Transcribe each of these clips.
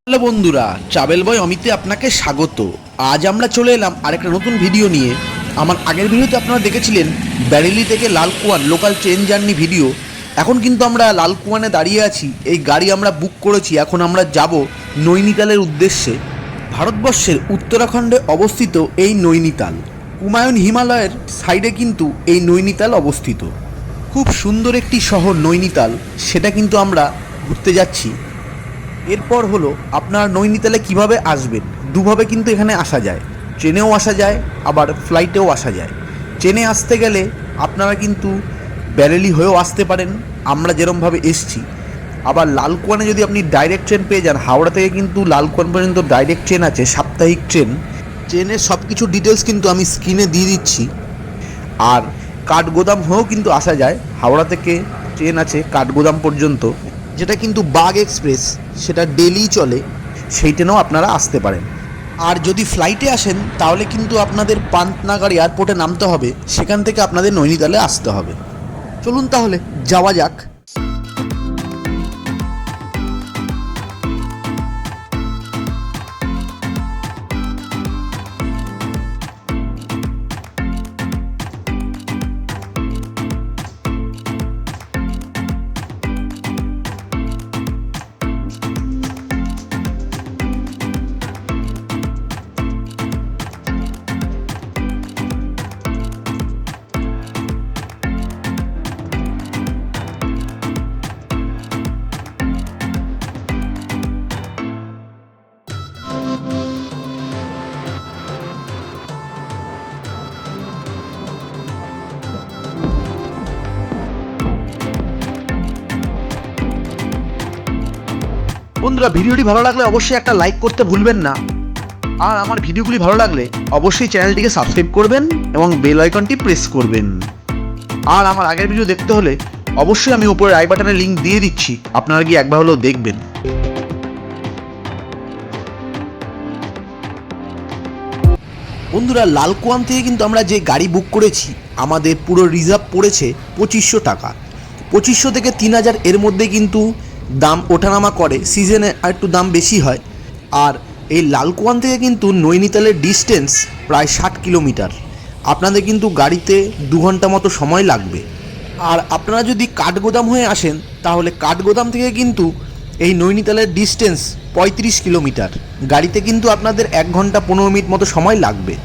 Hello বন্ধুরা, travel বয় অমিতে আপনাকে স্বাগত। আজ আমরা চলে এলাম আরেকটা নতুন ভিডিও নিয়ে। আমার আগের ভিডিওতে আপনারা দেখেছিলেন ব্যারেলি থেকে লালকুয়ান লোকাল ট্রেন জার্নি ভিডিও। এখন কিন্তু আমরা লালকুয়ানে দাঁড়িয়ে আছি। এই গাড়ি আমরা বুক করেছি। এখন আমরা যাব নৈনিতালের উদ্দেশ্যে। ভারতবর্ষের উত্তরাখণ্ডে অবস্থিত এই নৈনিতাল, কুমায়ুন হিমালয়ের সাইডে কিন্তু এই নৈনিতাল অবস্থিত। খুব সুন্দর একটি শহর নৈনিতাল, সেটা কিন্তু আমরা ঘুরতে যাচ্ছি। এরপর হলো আপনারা নৈনিতালে কিভাবে আসবেন। দুভাবে কিন্তু এখানে আসা যায়, ট্রেনেও আসা যায়, আবার ফ্লাইটেও আসা যায়। ট্রেনে আসতে গেলে আপনারা কিন্তু ব্যারেলি হয়েও আসতে পারেন, আমরা যেরমভাবে এসছি। আবার লালকুয়ানে যদি আপনি ডাইরেক্ট ট্রেন পেয়ে যান, হাওড়া থেকে কিন্তু লালকুয়ান পর্যন্ত ডাইরেক্ট ট্রেন আছে, সাপ্তাহিক ট্রেন। ট্রেনের সব কিছু ডিটেলস কিন্তু আমি স্ক্রিনে দিয়ে দিচ্ছি। আর কাঠগোদাম হয়েও কিন্তু আসা যায়, হাওড়া থেকে ট্রেন আছে কাঠগোদাম পর্যন্ত, যেটা কিন্তু বাগ এক্সপ্রেস, সেটা ডেলি চলে, সেই ট্রেনেও আপনারা আসতে পারেন। আর যদি ফ্লাইটে আসেন তাহলে কিন্তু আপনাদের পান্তনাগর এয়ারপোর্টে নামতে হবে, সেখান থেকে আপনাদের নৈনিতালে আসতে হবে। চলুন তাহলে যাওয়া যাক। বন্ধুরা, ভিডিওটি ভালো লাগলে অবশ্যই একটা লাইক করতে ভুলবেন না। আর আমার ভিডিওগুলি ভালো লাগলে অবশ্যই চ্যানেলটিকে সাবস্ক্রাইব করবেন এবং বেল আইকনটি প্রেস করবেন। আর আমার আগের ভিডিও দেখতে হলে অবশ্যই আমি উপরে আই বাটনের লিঙ্ক দিয়ে দিচ্ছি, আপনারা গিয়ে একবার হলেও দেখবেন। বন্ধুরা, লালকুয়ান থেকে কিন্তু আমরা যে গাড়ি বুক করেছি, আমাদের পুরো রিজার্ভ পড়েছে 2500 টাকা। 2500 থেকে 3000 এর মধ্যে কিন্তু দাম ওঠানামা করে, সিজনে আর একটু দাম বেশি হয়। আর এই লালকুয়ান থেকে কিন্তু নৈনিতালের ডিস্টেন্স প্রায় 60 কিলোমিটার। আপনাদের কিন্তু গাড়িতে 2 ঘন্টা মতো সময় লাগবে। আর আপনারা যদি কাঠগোদাম হয়ে আসেন তাহলে কাঠগোদাম থেকে কিন্তু এই নৈনিতালের ডিস্টেন্স 35 কিলোমিটার। গাড়িতে কিন্তু আপনাদের 1 ঘন্টা 15 মিনিট মতো সময় লাগবে।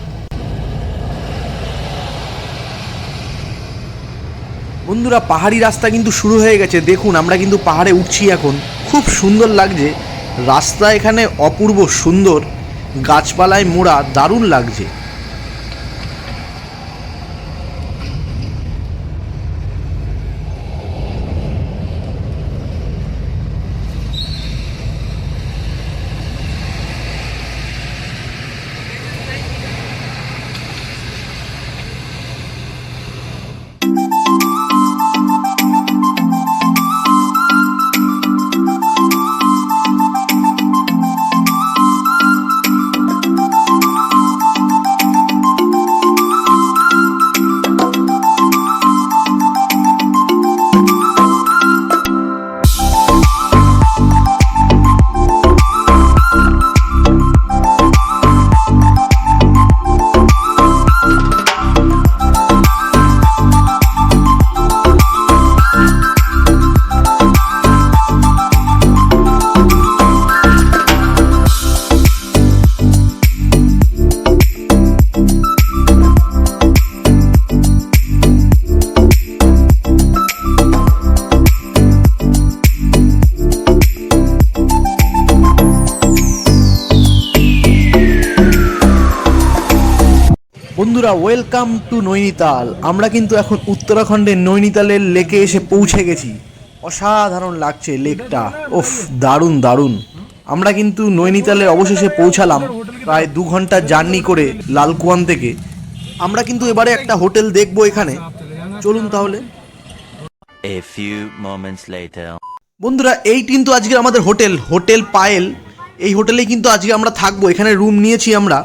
বন্ধুরা, পাহাড়ি রাস্তা কিন্তু শুরু হয়ে গেছে। দেখুন, আমরা কিন্তু পাহাড়ে উঠছি এখন। খুব সুন্দর লাগছে রাস্তা, এখানে অপূর্ব সুন্দর, গাছপালায় মোড়া, দারুণ লাগছে। বন্ধুরা, ওয়েলকাম টু নৈনিতাল। আমরা কিন্তু এখন উত্তরাখণ্ডের নৈনিতালের লেকে এসে পৌঁছে গেছি। অসাধারণ লাগছে লেকটা, ওফ, দারুণ দারুণ। আমরা কিন্তু নৈনিতালে অবশেষে পৌঁছালাম, প্রায় 2 ঘন্টা জার্নি করে লালকুয়ান থেকে। আমরা কিন্তু এবারে একটা হোটেল দেখবো এখানে। চলুন তাহলে। A few moments later. বন্ধুরা, এই কিন্তু আজকে আমাদের হোটেল পায়েল। এই হোটেলেই কিন্তু আজকে আমরা থাকবো। এখানে রুম নিয়েছি আমরা,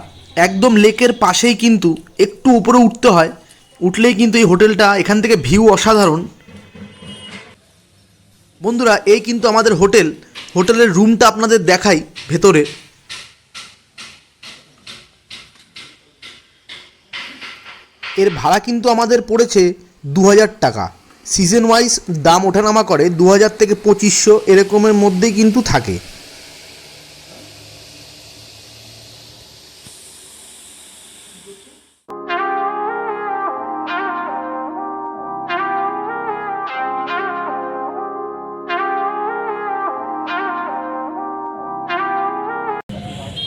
একদম লেকের পাশেই, কিন্তু একটু উপরে উঠতে হয়, উঠলেই কিন্তু এই হোটেলটা। এখান থেকে ভিউ অসাধারণ। বন্ধুরা, এই কিন্তু আমাদের হোটেল। হোটেলের রুমটা আপনাদের দেখাই ভেতরে। এর ভাড়া কিন্তু আমাদের পড়েছে 2000 টাকা। সিজন ওয়াইজ দাম ওঠানামা করে, 2000 থেকে 2500 এরকমের মধ্যেই কিন্তু থাকে।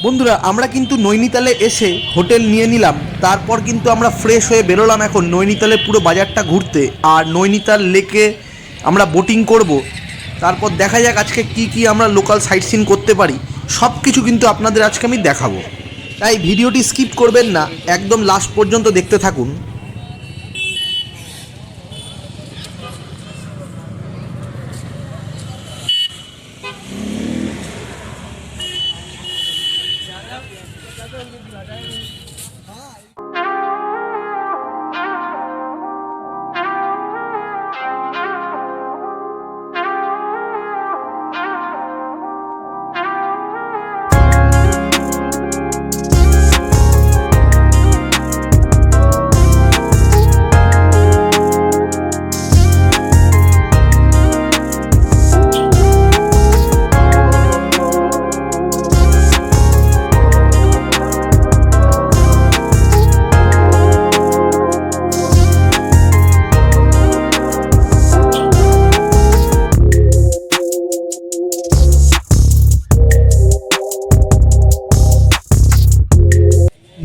বন্ধুরা, আমরা কিন্তু নৈনিতালে এসে হোটেল নিয়ে নিলাম, তারপর কিন্তু আমরা ফ্রেশ হয়ে বেরোলাম এখন নৈনিতালে পুরো বাজারটা ঘুরতে। আর নৈনিতাল লেকে আমরা বোটিং করব, তারপর দেখা যাক আজকে কি কি আমরা লোকাল সাইট সিন করতে পারি। সব কিছু কিন্তু আপনাদের আজকে আমি দেখাবো, তাই ভিডিওটি স্কিপ করবেন না, একদম লাস্ট পর্যন্ত দেখতে থাকুন।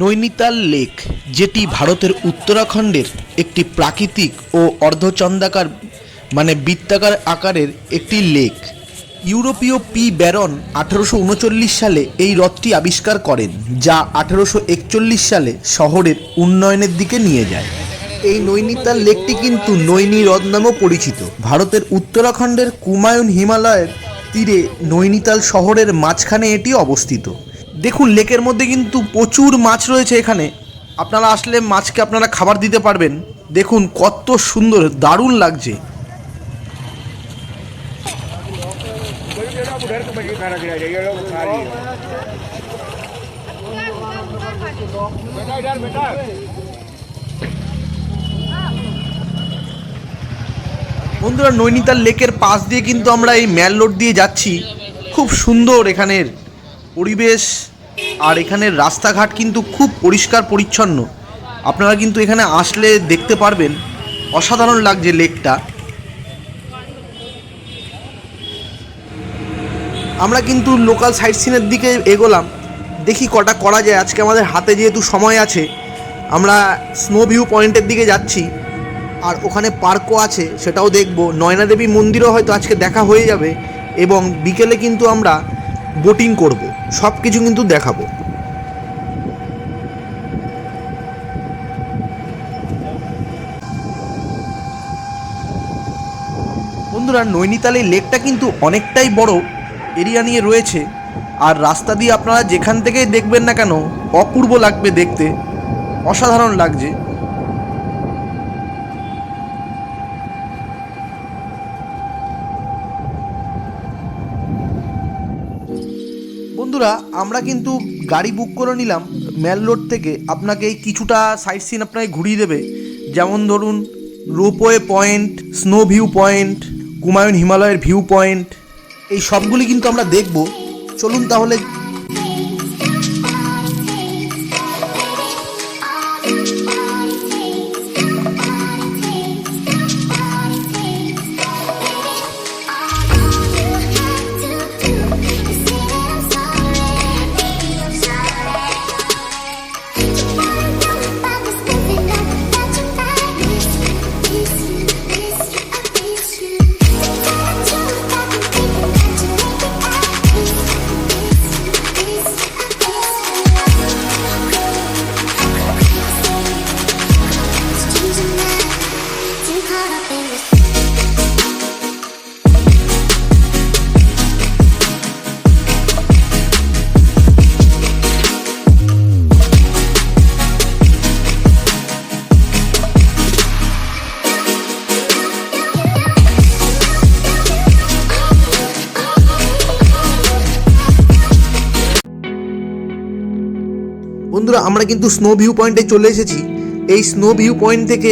নৈনিতাল লেক, যেটি ভারতের উত্তরাখণ্ডের একটি প্রাকৃতিক ও অর্ধচন্দ্রাকার বৃত্তাকার আকারের একটি লেক। ইউরোপীয় পি ব্যারন 1839 সালে এই হ্রদটি আবিষ্কার করেন, যা 1841 সালে শহরের উন্নয়নের দিকে নিয়ে যায়। এই নৈনিতাল লেকটি কিন্তু নৈনি হ্রদ নামেও পরিচিত। ভারতের উত্তরাখণ্ডের কুমায়ুন হিমালয়ের তীরে নৈনিতাল শহরের মাঝখানে এটি অবস্থিত। দেখুন, লেকের মধ্যে কিন্তু প্রচুর মাছ রয়েছে। এখানে আপনারা আসলে মাছকে আপনারা খাবার দিতে পারবেন। দেখুন কত সুন্দর, দারুণ লাগছে। বন্ধুরা, নৈনিতাল লেকের পাশ দিয়ে কিন্তু আমরা এই ম্যাল রোড দিয়ে যাচ্ছি। খুব সুন্দর এখানের পরিবেশ, আর এখানের রাস্তাঘাট কিন্তু খুব পরিষ্কার পরিচ্ছন্ন। আপনারা কিন্তু এখানে আসলে দেখতে পারবেন, অসাধারণ লাগছে লেকটা। আমরা কিন্তু লোকাল সাইট সিনের দিকে এগোলাম, দেখি কটা করা যায়। আজকে আমাদের হাতে যেহেতু সময় আছে, আমরা স্নো ভিউ পয়েন্টের দিকে যাচ্ছি, আর ওখানে পার্কও আছে, সেটাও দেখব। নয়না দেবী মন্দিরও হয়তো আজকে দেখা হয়ে যাবে, এবং বিকেলে কিন্তু আমরা বোটিং করব, সব কিছু কিন্তু দেখাবো। বন্ধুরা, নৈনিতাল এই লেকটা কিন্তু অনেকটাই বড় এরিয়া নিয়ে রয়েছে, আর রাস্তা দিয়ে আপনারা যেখান থেকেই দেখবেন না কেন অপূর্ব লাগবে দেখতে, অসাধারণ লাগছে। বন্ধুরা, আমরা কিন্তু গাড়ি বুক করে নিলাম ম্যাল রোড থেকে। আপনাকে এই কিছুটা সাইট সিন আপনাকে ঘুরিয়ে দেবে, যেমন ধরুন ropeway point, snow view point, Kumaon হিমালয়ের ভিউ পয়েন্ট, এই সবগুলি কিন্তু আমরা দেখব। চলুন তাহলে। আমরা কিন্তু স্নো ভিউ পয়েন্টে চলে এসেছি। এই স্নো ভিউ পয়েন্ট থেকে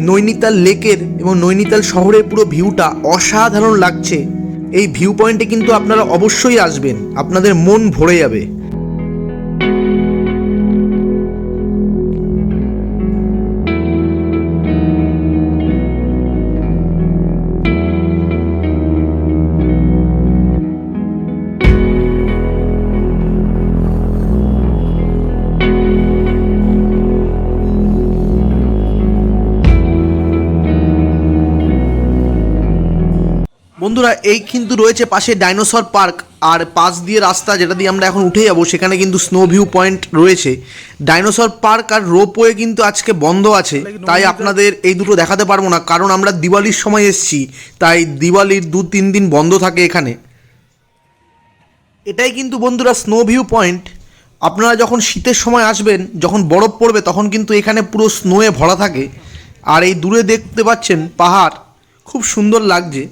নৈনিতাল লেকের এবং নৈনিতাল শহরের পুরো ভিউটা অসাধারণ লাগছে। এই ভিউ পয়েন্টে কিন্তু আপনারা অবশ্যই আসবেন, আপনাদের মন ভরে যাবে। বন্ধুরা, এই কিন্তু রয়েছে পাশে ডাইনোসর পার্ক, আর পাশ দিয়ে রাস্তা যেটা দিয়ে আমরা এখন উঠে যাব সেখানে কিন্তু স্নো ভিউ পয়েন্ট রয়েছে। ডাইনোসর পার্ক আর রোপওয়ে কিন্তু আজকে বন্ধ আছে, তাই আপনাদের এই দুটো দেখাতে পারবো না, কারণ আমরা দিওয়ালির সময় এসেছি, তাই দিওয়ালির 2-3 দিন বন্ধ থাকে এখানে। এটাই কিন্তু বন্ধুরা স্নো ভিউ পয়েন্ট। আপনারা যখন শীতের সময় আসবেন, যখন বরফ পড়বে, তখন কিন্তু এখানে পুরো স্নোয়ে ভরা থাকে। আর এই দূরে দেখতে পাচ্ছেন পাহাড়, খুব সুন্দর লাগছে।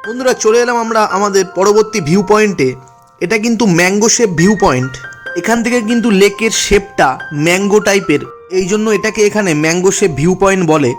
বন্ধুরা, চলে এলাম আমরা আমাদের পরবর্তী ভিউ পয়েন্টে। এটা কিন্তু ম্যাঙ্গো শেপ ভিউ পয়েন্ট। এখান থেকে কিন্তু লেকের শেপটা ম্যাঙ্গো টাইপের, এই জন্য এটাকে এখানে ম্যাঙ্গো শেপ ভিউ পয়েন্ট বলে।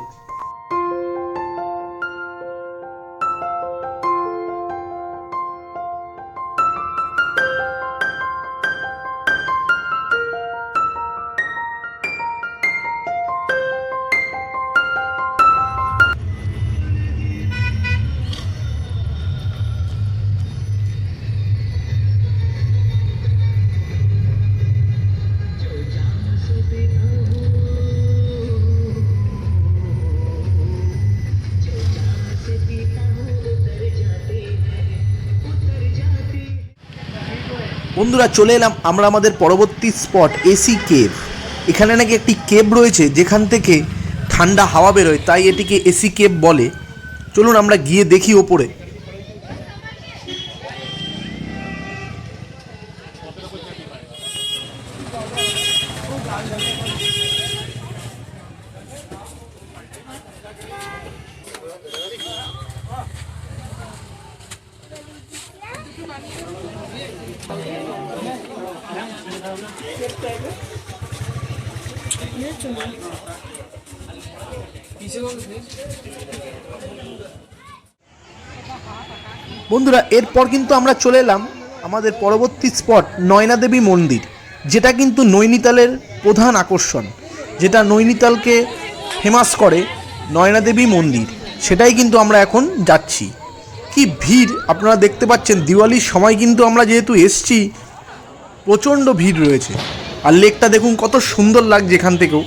বন্ধুরা, চলে এলাম আমরা আমাদের পরবর্তী স্পট এসি কেভ। এখানে নাকি একটি কেভ রয়েছে যেখান থেকে ঠান্ডা হাওয়া বেরোয়, তাই এটিকে এসি কেভ বলে। চলুন আমরা গিয়ে দেখি ওপরে। বন্ধুরা, এরপর কিন্তু আমরা চলে এলাম আমাদের পরবর্তী স্পট নয়না দেবী মন্দির, যেটা কিন্তু নৈনিতালের প্রধান আকর্ষণ, যেটা নৈনিতালকে ফেমাস করে নয়না দেবী মন্দির, সেটাই কিন্তু আমরা এখন যাচ্ছি। কি ভিড় আপনারা দেখতে পাচ্ছেন। দিওয়ালির সময় কিন্তু আমরা যেহেতু এসছি, প্রচণ্ড ভিড় রয়েছে। আর লেকটা দেখুন কত সুন্দর লাগছে এখান থেকেও।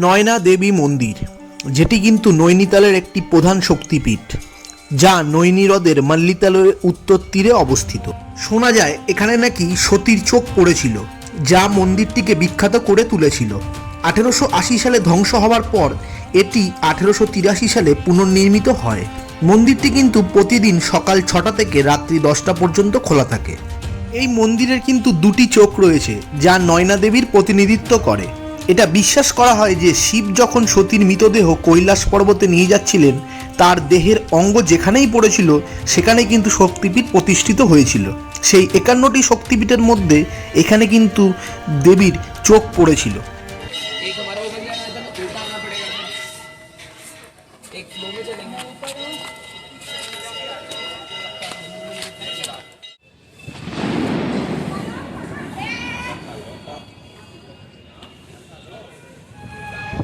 নয়না দেবী মন্দির, যেটি কিন্তু নৈনিতালের একটি প্রধান শক্তিপীঠ, যা নৈনী হ্রদের মাল্লিতালের উত্তর তীরে অবস্থিত। শোনা যায় এখানে নাকি সতীর চোখ পড়েছিল, যা মন্দিরটিকে বিখ্যাত করে তুলেছিল। 1880 সালে ধ্বংস হওয়ার পর এটি 1883 সালে পুনর্নির্মিত হয়। মন্দিরটি কিন্তু প্রতিদিন সকাল 6টা থেকে রাত্রি 10টা পর্যন্ত খোলা থাকে। এই মন্দিরের কিন্তু 2টি চোখ রয়েছে, যা নয়না দেবীর প্রতিনিধিত্ব করে। এটা বিশ্বাস করা হয় যে শিব যখন সতীর মৃতদেহ কৈলাস পর্বতে নিয়ে যাচ্ছিলেন, তার দেহের অঙ্গ যেখানেই পড়েছিল সেখানে কিন্তু শক্তিপীঠ প্রতিষ্ঠিত হয়েছিল। সেই 51টি শক্তিপীঠের মধ্যে এখানে কিন্তু দেবীর চোখ পড়েছিল।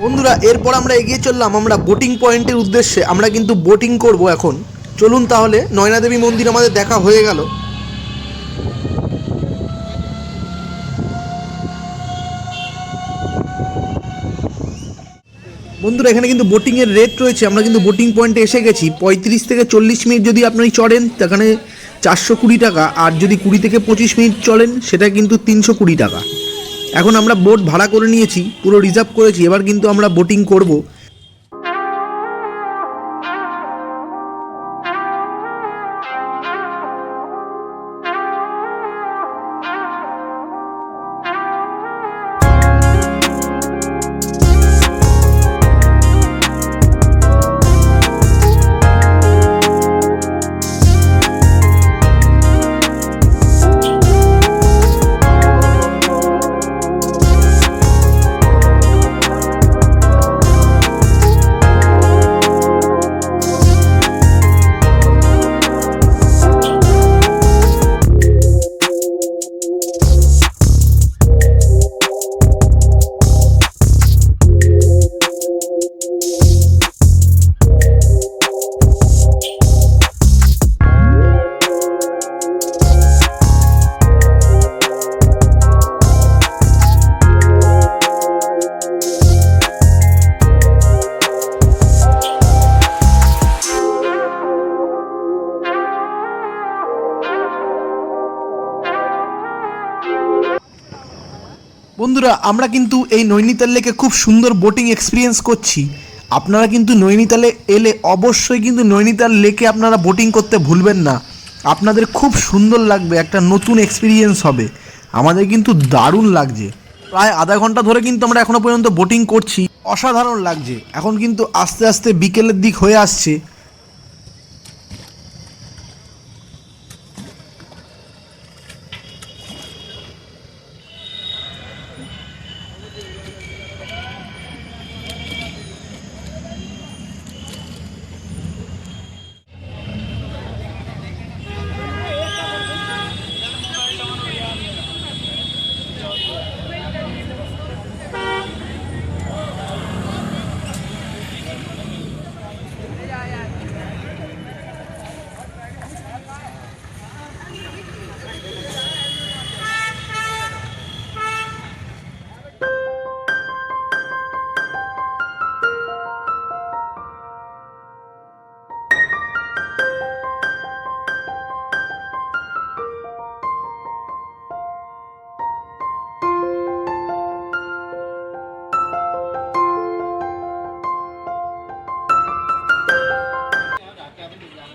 বন্ধুরা, এরপর আমরা এগিয়ে চললাম আমরা বোটিং পয়েন্টের উদ্দেশ্যে। আমরা কিন্তু বোটিং করব এখন। চলুন তাহলে, নয়না দেবী মন্দির আমাদের দেখা হয়ে গেল। বন্ধুরা এখানে কিন্তু বোটিংয়ের রেট রয়েছে, আমরা কিন্তু বোটিং পয়েন্টে এসে গেছি। 35 থেকে 40 মিনিট যদি আপনি চড়েন সেখানে 420 টাকা, আর যদি 20 থেকে 25 মিনিট চলেন সেটা কিন্তু 320 টাকা। এখন আমরা বোট ভাড়া করে নিয়েছি, পুরো রিজার্ভ করেছি, এবার কিন্তু আমরা বোটিং করব। বন্ধুরা আমরা কিন্তু এই নৈনিতাল লেকে খুব সুন্দর বোটিং এক্সপিরিয়েন্স করছি। আপনারা কিন্তু নৈনিতালে এলে অবশ্যই কিন্তু নৈনিতাল লেকে আপনারা বোটিং করতে ভুলবেন না, আপনাদের খুব সুন্দর লাগবে, একটা নতুন এক্সপিরিয়েন্স হবে। আমাদের কিন্তু দারুণ লাগছে, প্রায় আধা ঘন্টা ধরে কিন্তু আমরা এখনও পর্যন্ত বোটিং করছি, অসাধারণ লাগছে। এখন কিন্তু আস্তে আস্তে বিকেলের দিক হয়ে আসছে।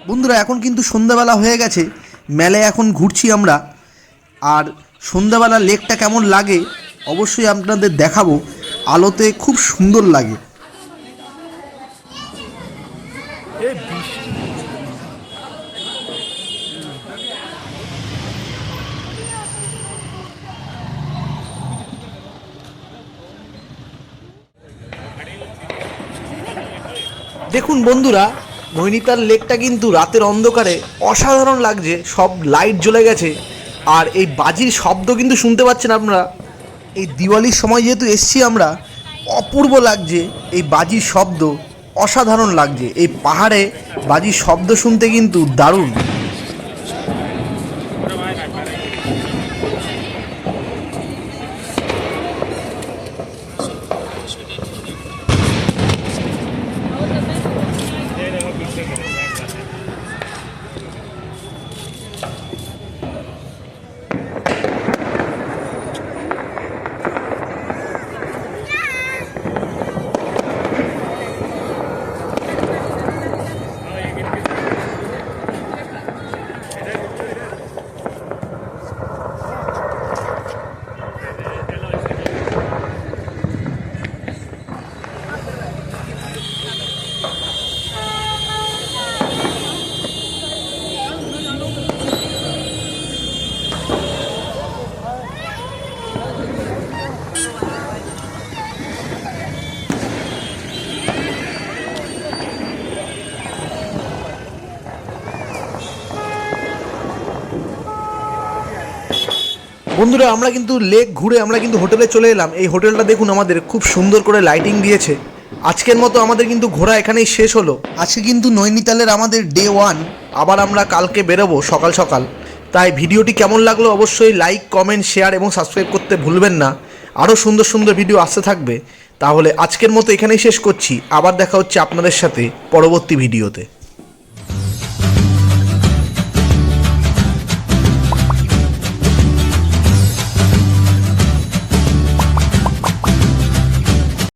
বন্ধুরা এখন কিন্তু সন্ধ্যাবেলা হয়ে গেছে, মেলায় এখন ঘুরছি আমরা। আর সন্ধ্যাবেলা লেকটা কেমন লাগে অবশ্যই আপনাদের দেখাবো, আলোতে খুব সুন্দর লাগে। দেখুন বন্ধুরা, নৈনিতাল লেকটা কিন্তু রাতের অন্ধকারে অসাধারণ লাগছে, সব লাইট জ্বলে গেছে, আর এই বাজির শব্দ কিন্তু শুনতে পাচ্ছেন আপনারা। এই দিওয়ালির সময় যেহেতু এসছি আমরা, অপূর্ব লাগছে এই বাজির শব্দ, অসাধারণ লাগছে। এই পাহাড়ে বাজির শব্দ শুনতে কিন্তু দারুণ। বন্ধুরা আমরা কিন্তু লেক ঘুরে আমরা কিন্তু হোটেলে চলে এলাম। এই হোটেলটা দেখুন, আমাদের খুব সুন্দর করে লাইটিং দিয়েছে। আজকের মতো আমাদের কিন্তু ঘোরা এখানেই শেষ হলো। আজকে কিন্তু নৈনিতালের আমাদের ডে 1, আবার আমরা কালকে বেরোবো সকাল সকাল। তাই ভিডিওটি কেমন লাগলো অবশ্যই লাইক, কমেন্ট, শেয়ার এবং সাবস্ক্রাইব করতে ভুলবেন না। আরও সুন্দর সুন্দর ভিডিও আসতে থাকবে। তাহলে আজকের মতো এখানেই শেষ করছি, আবার দেখা হচ্ছে আপনাদের সাথে পরবর্তী ভিডিওতে।